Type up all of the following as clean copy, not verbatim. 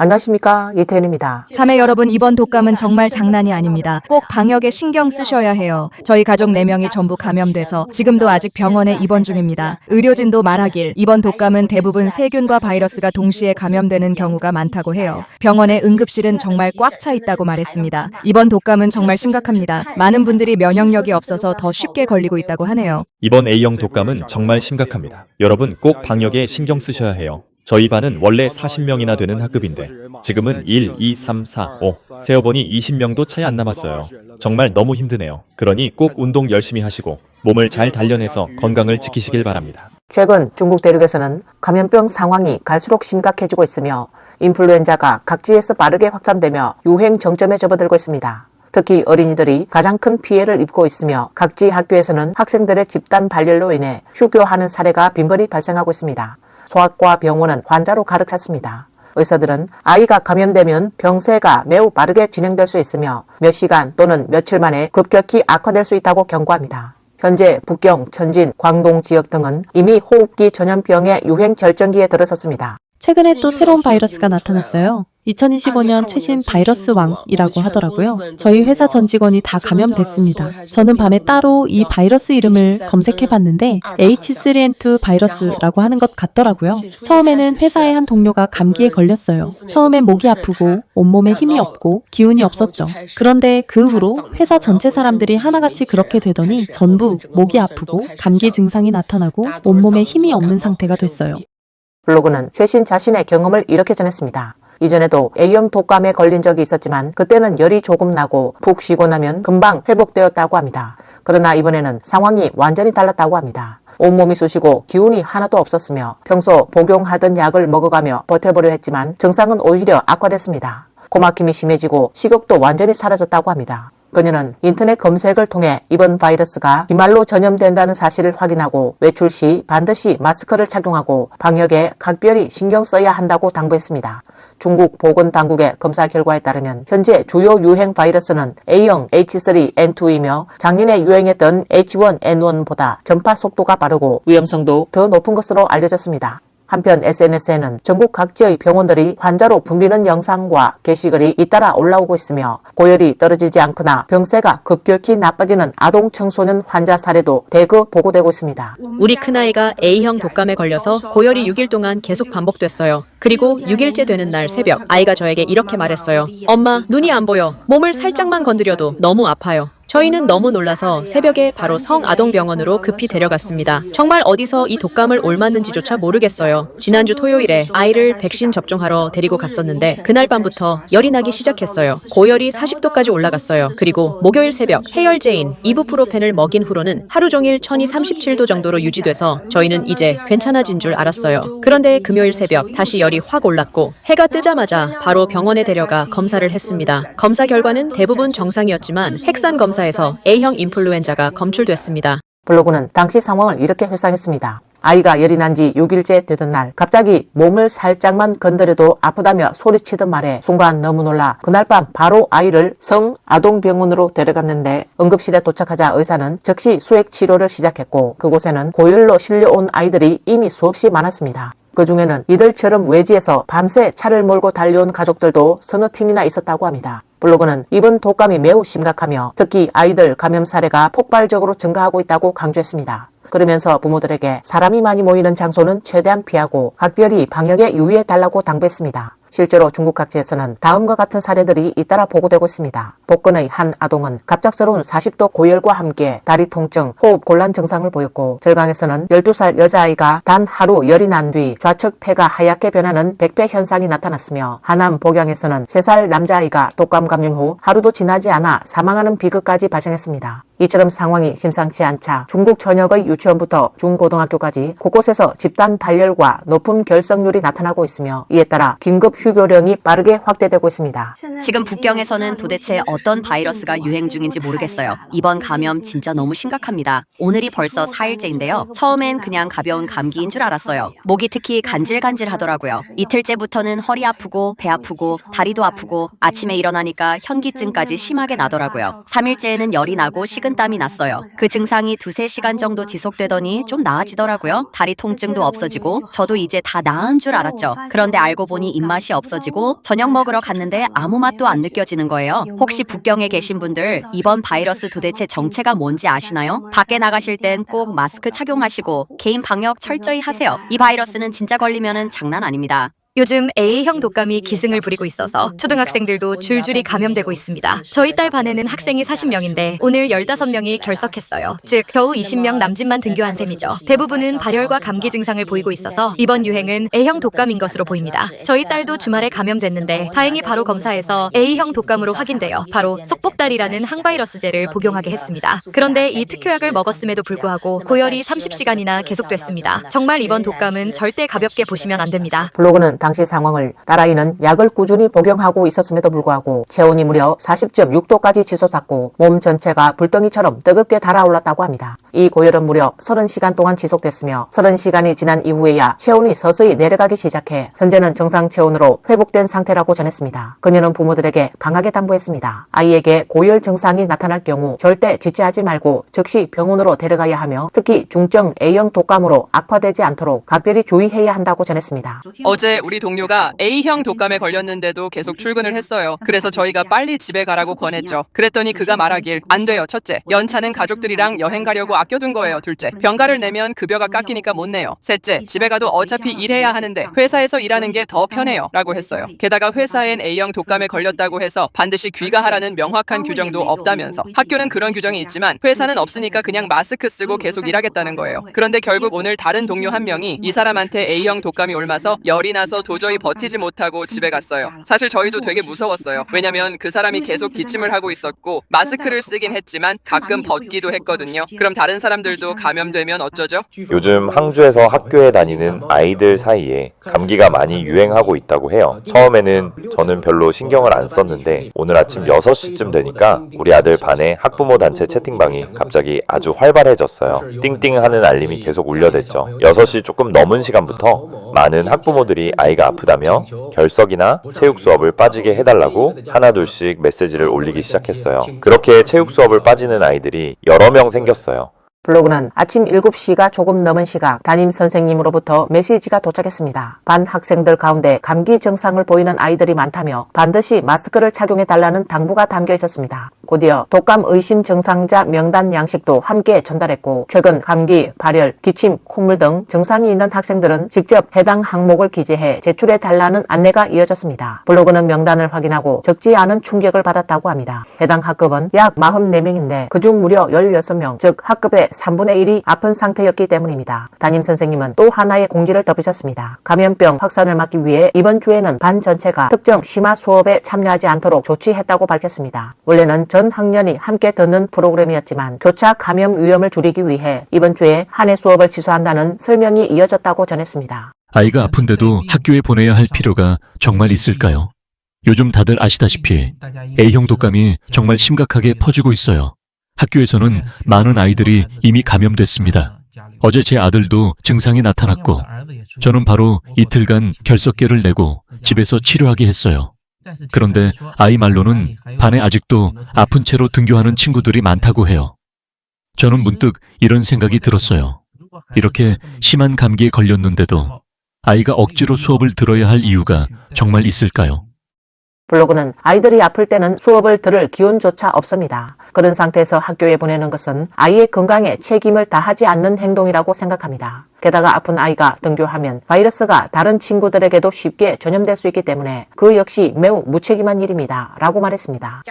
안녕하십니까, 이태현입니다. 자매 여러분, 이번 독감은 정말 장난이 아닙니다. 꼭 방역에 신경 쓰셔야 해요. 저희 가족 4명이 전부 감염돼서 지금도 아직 병원에 입원 중입니다. 의료진도 말하길 이번 독감은 대부분 세균과 바이러스가 동시에 감염되는 경우가 많다고 해요. 병원의 응급실은 정말 꽉 차 있다고 말했습니다. 이번 독감은 정말 심각합니다. 많은 분들이 면역력이 없어서 더 쉽게 걸리고 있다고 하네요. 이번 A형 독감은 정말 심각합니다. 여러분 꼭 방역에 신경 쓰셔야 해요. 저희 반은 원래 40명이나 되는 학급인데 지금은 1, 2, 3, 4, 5 세어보니 20명도 차이 안 남았어요. 정말 너무 힘드네요. 그러니 꼭 운동 열심히 하시고 몸을 잘 단련해서 건강을 지키시길 바랍니다. 최근 중국 대륙에서는 감염병 상황이 갈수록 심각해지고 있으며 인플루엔자가 각지에서 빠르게 확산되며 유행 정점에 접어들고 있습니다. 특히 어린이들이 가장 큰 피해를 입고 있으며 각지 학교에서는 학생들의 집단 발열로 인해 휴교하는 사례가 빈번히 발생하고 있습니다. 소아과 병원은 환자로 가득 찼습니다. 의사들은 아이가 감염되면 병세가 매우 빠르게 진행될 수 있으며 몇 시간 또는 며칠 만에 급격히 악화될 수 있다고 경고합니다. 현재 북경, 천진, 광동 지역 등은 이미 호흡기 전염병의 유행 절정기에 들어섰습니다. 최근에 또 새로운 바이러스가 나타났어요. 2025년 최신 바이러스 왕이라고 하더라고요. 저희 회사 전 직원이 다 감염됐습니다. 저는 밤에 따로 이 바이러스 이름을 검색해봤는데 H3N2 바이러스라고 하는 것 같더라고요. 처음에는 회사의 한 동료가 감기에 걸렸어요. 처음엔 목이 아프고 온몸에 힘이 없고 기운이 없었죠. 그런데 그 후로 회사 전체 사람들이 하나같이 그렇게 되더니 전부 목이 아프고 감기 증상이 나타나고 온몸에 힘이 없는 상태가 됐어요. 블로그는 최신 자신의 경험을 이렇게 전했습니다. 이전에도 A형 독감에 걸린 적이 있었지만 그때는 열이 조금 나고 푹 쉬고 나면 금방 회복되었다고 합니다. 그러나 이번에는 상황이 완전히 달랐다고 합니다. 온몸이 쑤시고 기운이 하나도 없었으며 평소 복용하던 약을 먹어가며 버텨보려 했지만 증상은 오히려 악화됐습니다. 코막힘이 심해지고 식욕도 완전히 사라졌다고 합니다. 그녀는 인터넷 검색을 통해 이번 바이러스가 비말로 전염된다는 사실을 확인하고 외출 시 반드시 마스크를 착용하고 방역에 각별히 신경 써야 한다고 당부했습니다. 중국 보건당국의 검사 결과에 따르면 현재 주요 유행 바이러스는 A형 H3N2이며 작년에 유행했던 H1N1보다 전파 속도가 빠르고 위험성도 더 높은 것으로 알려졌습니다. 한편 SNS에는 전국 각지의 병원들이 환자로 붐비는 영상과 게시글이 잇따라 올라오고 있으며 고열이 떨어지지 않거나 병세가 급격히 나빠지는 아동 청소년 환자 사례도 대거 보고되고 있습니다. 우리 큰아이가 A형 독감에 걸려서 고열이 6일 동안 계속 반복됐어요. 그리고 6일째 되는 날 새벽 아이가 저에게 이렇게 말했어요. 엄마, 눈이 안 보여. 몸을 살짝만 건드려도 너무 아파요. 저희는 너무 놀라서 새벽에 바로 성아동병원으로 급히 데려갔습니다. 정말 어디서 이 독감을 옮았는지조차 모르겠어요. 지난주 토요일에 아이를 백신 접종하러 데리고 갔었는데 그날 밤부터 열이 나기 시작했어요. 고열이 40도까지 올라갔어요. 그리고 목요일 새벽 해열제인 이부프로펜을 먹인 후로는 하루 종일 천이 37도 정도로 유지돼서 저희는 이제 괜찮아진 줄 알았어요. 그런데 금요일 새벽 다시 열이 확 올랐고 해가 뜨자마자 바로 병원에 데려가 검사를 했습니다. 검사 결과는 대부분 정상이었지만 핵산 검사에서 A형 인플루엔자가 검출됐습니다. 블로그는 당시 상황을 이렇게 회상했습니다. 아이가 열이 난 지 6일째 되던 날 갑자기 몸을 살짝만 건드려도 아프다며 소리치던 말에 순간 너무 놀라 그날 밤 바로 아이를 성아동병원으로 데려갔는데 응급실에 도착하자 의사는 즉시 수액 치료를 시작했고 그곳에는 고열로 실려온 아이들이 이미 수없이 많았습니다. 그 중에는 이들처럼 외지에서 밤새 차를 몰고 달려온 가족들도 서너 팀이나 있었다고 합니다. 블로그는 이번 독감이 매우 심각하며 특히 아이들 감염 사례가 폭발적으로 증가하고 있다고 강조했습니다. 그러면서 부모들에게 사람이 많이 모이는 장소는 최대한 피하고 각별히 방역에 유의해달라고 당부했습니다. 실제로 중국 각지에서는 다음과 같은 사례들이 잇따라 보고되고 있습니다. 복근의 한 아동은 갑작스러운 40도 고열과 함께 다리 통증, 호흡 곤란 증상을 보였고 절강에서는 12살 여자아이가 단 하루 열이 난 뒤 좌측 폐가 하얗게 변하는 백패 현상이 나타났으며 하남 복양에서는 3살 남자아이가 독감 감염 후 하루도 지나지 않아 사망하는 비극까지 발생했습니다. 이처럼 상황이 심상치 않자 중국 전역의 유치원부터 중고등학교까지 곳곳에서 집단 발열과 높은 결석률이 나타나고 있으며 이에 따라 긴급 휴교령이 빠르게 확대되고 있습니다. 지금 북경에서는 도대체 어떤 바이러스가 유행 중인지 모르겠어요. 이번 감염 진짜 너무 심각합니다. 오늘이 벌써 4일째인데요. 처음엔 그냥 가벼운 감기인 줄 알았어요. 목이 특히 간질간질 하더라고요. 이틀째부터는 허리 아프고 배 아프고 다리도 아프고 아침에 일어나니까 현기증까지 심하게 나더라고요. 3일째에는 열이 나고 식은 식은땀이 났어요. 그 증상이 2-3시간 정도 지속되더니 좀 나아지더라고요. 다리 통증도 없어지고 저도 이제 다 나은 줄 알았죠. 그런데 알고 보니 입맛이 없어지고 저녁 먹으러 갔는데 아무 맛도 안 느껴지는 거예요. 혹시 북경에 계신 분들 이번 바이러스 도대체 정체가 뭔지 아시나요? 밖에 나가실 땐 꼭 마스크 착용하시고 개인 방역 철저히 하세요. 이 바이러스는 진짜 걸리면은 장난 아닙니다. 요즘 A형 독감이 기승을 부리고 있어서 초등학생들도 줄줄이 감염되고 있습니다. 저희 딸 반에는 학생이 40명인데 오늘 15명이 결석했어요. 즉 겨우 20명 남짓만 등교한 셈이죠. 대부분은 발열과 감기 증상을 보이고 있어서 이번 유행은 A형 독감인 것으로 보입니다. 저희 딸도 주말에 감염됐는데 다행히 바로 검사해서 A형 독감으로 확인되어 바로 속복달이라는 항바이러스제를 복용하게 했습니다. 그런데 이 특효약을 먹었음에도 불구하고 고열이 30시간이나 계속됐습니다. 정말 이번 독감은 절대 가볍게 보시면 안 됩니다. 블로그는 당시 상황을 딸아이는 약을 꾸준히 복용하고 있었음에도 불구하고 체온이 무려 40.6도까지 치솟았고 몸 전체가 불덩이처럼 뜨겁게 달아올랐다고 합니다. 이 고열은 무려 30시간 동안 지속됐으며 30시간이 지난 이후에야 체온이 서서히 내려가기 시작해 현재는 정상 체온으로 회복된 상태라고 전했습니다. 그녀는 부모들에게 강하게 당부했습니다. 아이에게 고열 증상이 나타날 경우 절대 지체하지 말고 즉시 병원으로 데려가야 하며 특히 중증 A형 독감으로 악화되지 않도록 각별히 주의해야 한다고 전했습니다. 어제 우리 동료가 A형 독감에 걸렸는데도 계속 출근을 했어요. 그래서 저희가 빨리 집에 가라고 권했죠. 그랬더니 그가 말하길 안 돼요. 첫째, 연차는 가족들이랑 여행 가려고 아껴둔 거예요. 둘째, 병가를 내면 급여가 깎이니까 못 내요. 셋째, 집에 가도 어차피 일해야 하는데 회사에서 일하는 게 더 편해요. 라고 했어요. 게다가 회사엔 A형 독감에 걸렸다고 해서 반드시 귀가하라는 명확한 규정도 없다면서 학교는 그런 규정이 있지만 회사는 없으니까 그냥 마스크 쓰고 계속 일하겠다는 거예요. 그런데 결국 오늘 다른 동료 한 명이 이 사람한테 A형 독감이 옮아서 열이 나서 도저히 버티지 못하고 집에 갔어요. 사실 저희도 되게 무서웠어요. 왜냐면 그 사람이 계속 기침을 하고 있었고 마스크를 쓰긴 했지만 가끔 벗기도 했거든요. 그럼 다른 사람들도 감염되면 어쩌죠? 요즘 항주에서 학교에 다니는 아이들 사이에 감기가 많이 유행하고 있다고 해요. 처음에는 저는 별로 신경을 안 썼는데 오늘 아침 6시쯤 되니까 우리 아들 반의 학부모 단체 채팅방이 갑자기 아주 활발해졌어요. 띵띵 하는 알림이 계속 울려댔죠. 6시 조금 넘은 시간부터 많은 학부모들이 아이가 아프다며 결석이나 체육 수업을 빠지게 해달라고 하나둘씩 메시지를 올리기 시작했어요. 그렇게 체육 수업을 빠지는 아이들이 여러 명 생겼어요. 블로그는 아침 7시가 조금 넘은 시각 담임 선생님으로부터 메시지가 도착했습니다. 반 학생들 가운데 감기 증상을 보이는 아이들이 많다며 반드시 마스크를 착용해달라는 당부가 담겨 있었습니다. 곧이어 독감 의심 증상자 명단 양식도 함께 전달했고 최근 감기, 발열, 기침, 콧물 등 증상이 있는 학생들은 직접 해당 항목을 기재해 제출해달라는 안내가 이어졌습니다. 블로그는 명단을 확인하고 적지 않은 충격을 받았다고 합니다. 해당 학급은 약 44명인데 그중 무려 16명, 즉 학급의 3분의 1이 아픈 상태였기 때문입니다. 담임 선생님은 또 하나의 공지를 덧붙였습니다. 감염병 확산을 막기 위해 이번 주에는 반 전체가 특정 심화 수업에 참여하지 않도록 조치했다고 밝혔습니다. 원래는 전 학년이 함께 듣는 프로그램이었지만 교차 감염 위험을 줄이기 위해 이번 주에 한 해 수업을 취소한다는 설명이 이어졌다고 전했습니다. 아이가 아픈데도 학교에 보내야 할 필요가 정말 있을까요? 요즘 다들 아시다시피 A형 독감이 정말 심각하게 퍼지고 있어요. 학교에서는 많은 아이들이 이미 감염됐습니다. 어제 제 아들도 증상이 나타났고 저는 바로 이틀간 결석계를 내고 집에서 치료하게 했어요. 그런데 아이 말로는 반에 아직도 아픈 채로 등교하는 친구들이 많다고 해요. 저는 문득 이런 생각이 들었어요. 이렇게 심한 감기에 걸렸는데도 아이가 억지로 수업을 들어야 할 이유가 정말 있을까요? 블로그는 아이들이 아플 때는 수업을 들을 기운조차 없습니다. 그런 상태에서 학교에 보내는 것은 아이의 건강에 책임을 다하지 않는 행동이라고 생각합니다. 게다가 아픈 아이가 등교하면 바이러스가 다른 친구들에게도 쉽게 전염될 수 있기 때문에 그 역시 매우 무책임한 일입니다. 라고 말했습니다.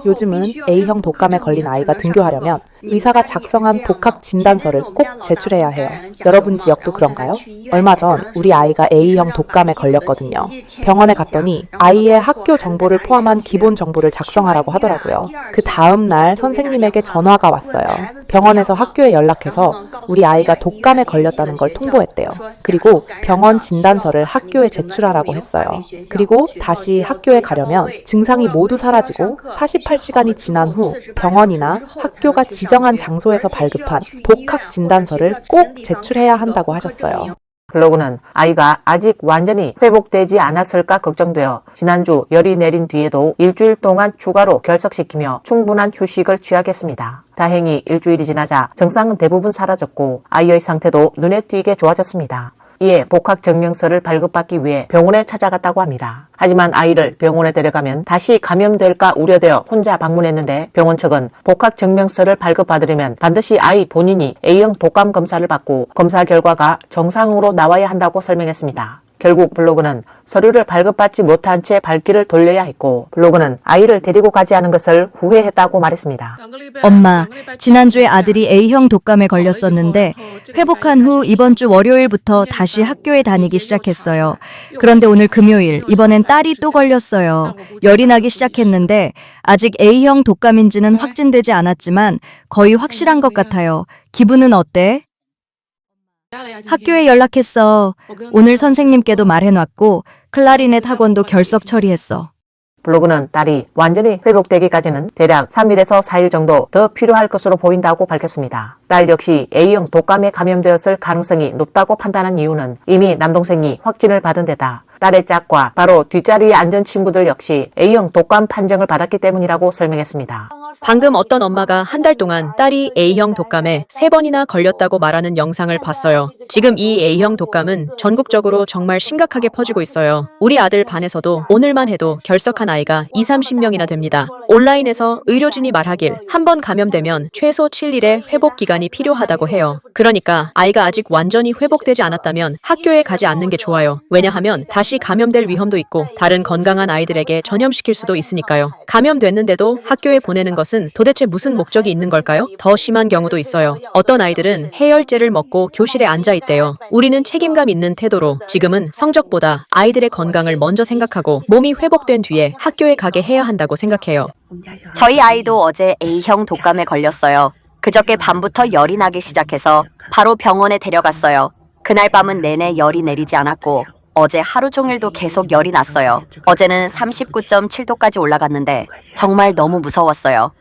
요즘은 A형 독감에 걸린 아이가 등교하려면 의사가 작성한 복학 진단서를 꼭 제출해야 해요. 여러분 지역도 그런가요? 얼마 전 우리 아이가 A형 독감에 걸렸거든요. 병원에 갔더니 아이의 학교 정보를 포함한 기본 정보를 작성하라고 하더라고요. 그 다음 날 선생님에게 전화가 왔어요. 병원에서 학교에 연락해서 우리 아이가 독감에 걸렸다는 걸 통보했대요. 그리고 병원 진단서를 학교에 제출하라고 했어요. 그리고 다시 학교에 가려면 증상이 모두 사라지고 48시간이 지난 후 병원이나 학교가 지정한 장소에서 발급한 복학 진단서를 꼭 제출해야 한다고 하셨어요. 블로그는 아이가 아직 완전히 회복되지 않았을까 걱정되어 지난주 열이 내린 뒤에도 일주일 동안 추가로 결석시키며 충분한 휴식을 취하겠습니다. 다행히 일주일이 지나자 증상은 대부분 사라졌고 아이의 상태도 눈에 띄게 좋아졌습니다. 이에 복학 증명서를 발급받기 위해 병원에 찾아갔다고 합니다. 하지만 아이를 병원에 데려가면 다시 감염될까 우려되어 혼자 방문했는데 병원 측은 복학 증명서를 발급받으려면 반드시 아이 본인이 A형 독감 검사를 받고 검사 결과가 정상으로 나와야 한다고 설명했습니다. 결국 블로그는 서류를 발급받지 못한 채 발길을 돌려야 했고 블로그는 아이를 데리고 가지 않은 것을 후회했다고 말했습니다. 엄마, 지난주에 아들이 A형 독감에 걸렸었는데 회복한 후 이번 주 월요일부터 다시 학교에 다니기 시작했어요. 그런데 오늘 금요일, 이번엔 딸이 또 걸렸어요. 열이 나기 시작했는데 아직 A형 독감인지는 확진되지 않았지만 거의 확실한 것 같아요. 기분은 어때? 학교에 연락했어. 오늘 선생님께도 말해놨고 클라리넷 학원도 결석 처리했어. 블로그는 딸이 완전히 회복되기까지는 대략 3일에서 4일 정도 더 필요할 것으로 보인다고 밝혔습니다. 딸 역시 A형 독감에 감염되었을 가능성이 높다고 판단한 이유는 이미 남동생이 확진을 받은 데다 딸의 짝과 바로 뒷자리에 앉은 친구들 역시 A형 독감 판정을 받았기 때문이라고 설명했습니다. 방금 어떤 엄마가 한 달 동안 딸이 A형 독감에 3번이나 걸렸다고 말하는 영상을 봤어요. 지금 이 A형 독감은 전국적으로 정말 심각하게 퍼지고 있어요. 우리 아들 반에서도 오늘만 해도 결석한 아이가 20-30명이나 됩니다. 온라인에서 의료진이 말하길 한 번 감염되면 최소 7일의 회복 기간이 필요하다고 해요. 그러니까 아이가 아직 완전히 회복되지 않았다면 학교에 가지 않는 게 좋아요. 왜냐하면 다시 감염될 위험도 있고 다른 건강한 아이들에게 전염시킬 수도 있으니까요. 감염됐는데도 학교에 보내는 것은 도대체 무슨 목적이 있는 걸까요? 더 심한 경우도 있어요. 어떤 아이들은 해열제를 먹고 교실에 앉아 있대요. 우리는 책임감 있는 태도로 지금은 성적보다 아이들의 건강을 먼저 생각하고 몸이 회복된 뒤에 학교에 가게 해야 한다고 생각해요. 저희 아이도 어제 A형 독감에 걸렸어요. 그저께 밤부터 열이 나기 시작해서 바로 병원에 데려갔어요. 그날 밤은 내내 열이 내리지 않았고 어제 하루 종일도 계속 열이 났어요. 어제는 39.7도까지 올라갔는데 정말 너무 무서웠어요.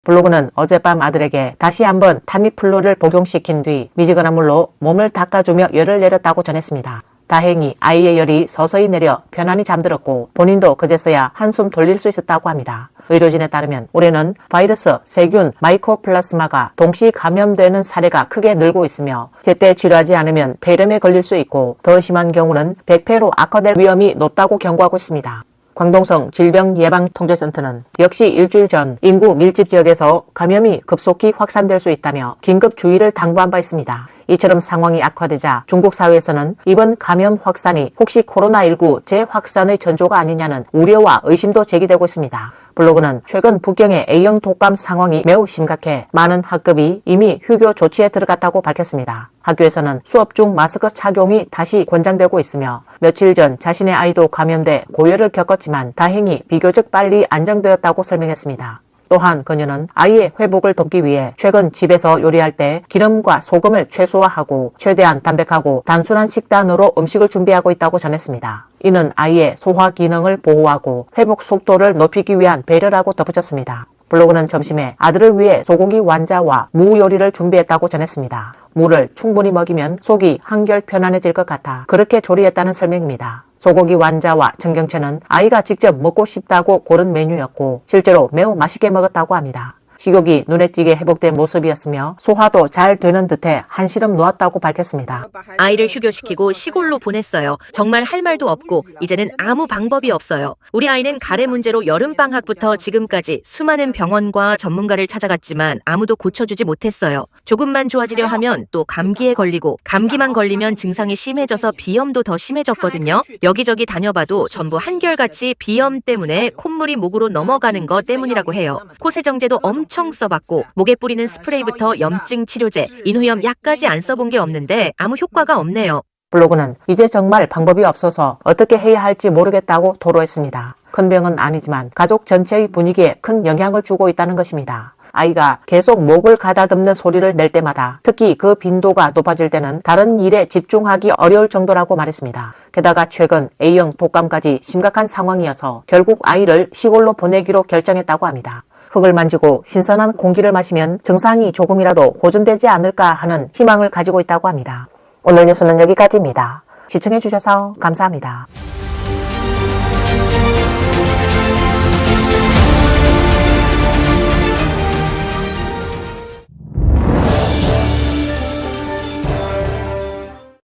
블로그는 어젯밤 아들에게 다시 한번 타미플루를 복용시킨 뒤 미지근한 물로 몸을 닦아주며 열을 내렸다고 전했습니다. 다행히 아이의 열이 서서히 내려 편안히 잠들었고 본인도 그제서야 한숨 돌릴 수 있었다고 합니다. 의료진에 따르면 올해는 바이러스, 세균, 마이코플라스마가 동시 감염되는 사례가 크게 늘고 있으며 제때 치료하지 않으면 폐렴에 걸릴 수 있고 더 심한 경우는 백폐로 악화될 위험이 높다고 경고하고 있습니다. 광동성 질병예방통제센터는 역시 일주일 전 인구 밀집 지역에서 감염이 급속히 확산될 수 있다며 긴급 주의를 당부한 바 있습니다. 이처럼 상황이 악화되자 중국 사회에서는 이번 감염 확산이 혹시 코로나19 재확산의 전조가 아니냐는 우려와 의심도 제기되고 있습니다. 블로그는 최근 북경의 A형 독감 상황이 매우 심각해 많은 학급이 이미 휴교 조치에 들어갔다고 밝혔습니다. 학교에서는 수업 중 마스크 착용이 다시 권장되고 있으며 며칠 전 자신의 아이도 감염돼 고열을 겪었지만 다행히 비교적 빨리 안정되었다고 설명했습니다. 또한 그녀는 아이의 회복을 돕기 위해 최근 집에서 요리할 때 기름과 소금을 최소화하고 최대한 담백하고 단순한 식단으로 음식을 준비하고 있다고 전했습니다. 이는 아이의 소화 기능을 보호하고 회복 속도를 높이기 위한 배려라고 덧붙였습니다. 블로그는 점심에 아들을 위해 소고기 완자와 무 요리를 준비했다고 전했습니다. 무를 충분히 먹이면 속이 한결 편안해질 것 같아 그렇게 조리했다는 설명입니다. 소고기 완자와 청경채는 아이가 직접 먹고 싶다고 고른 메뉴였고 실제로 매우 맛있게 먹었다고 합니다. 식욕이 눈에 띄게 회복된 모습이었으며 소화도 잘 되는 듯해 한시름 놓았다고 밝혔습니다. 아이를 휴교시키고 시골로 보냈어요. 정말 할 말도 없고 이제는 아무 방법이 없어요. 우리 아이는 가래 문제로 여름방학부터 지금까지 수많은 병원과 전문가를 찾아갔지만 아무도 고쳐주지 못했어요. 조금만 좋아지려 하면 또 감기에 걸리고 감기만 걸리면 증상이 심해져서 비염도 더 심해졌거든요. 여기저기 다녀봐도 전부 한결같이 비염 때문에 콧물이 목으로 넘어가는 것 때문이라고 해요. 코세정제도 엄청 써봤고 목에 뿌리는 스프레이부터 염증 치료제, 인후염 약까지 안 써본 게 없는데 아무 효과가 없네요. 블로그는 이제 정말 방법이 없어서 어떻게 해야 할지 모르겠다고 토로했습니다. 큰 병은 아니지만 가족 전체의 분위기에 큰 영향을 주고 있다는 것입니다. 아이가 계속 목을 가다듬는 소리를 낼 때마다 특히 그 빈도가 높아질 때는 다른 일에 집중하기 어려울 정도라고 말했습니다. 게다가 최근 A형 독감까지 심각한 상황이어서 결국 아이를 시골로 보내기로 결정했다고 합니다. 흙을 만지고 신선한 공기를 마시면 증상이 조금이라도 호전되지 않을까 하는 희망을 가지고 있다고 합니다. 오늘 뉴스는 여기까지입니다. 시청해주셔서 감사합니다.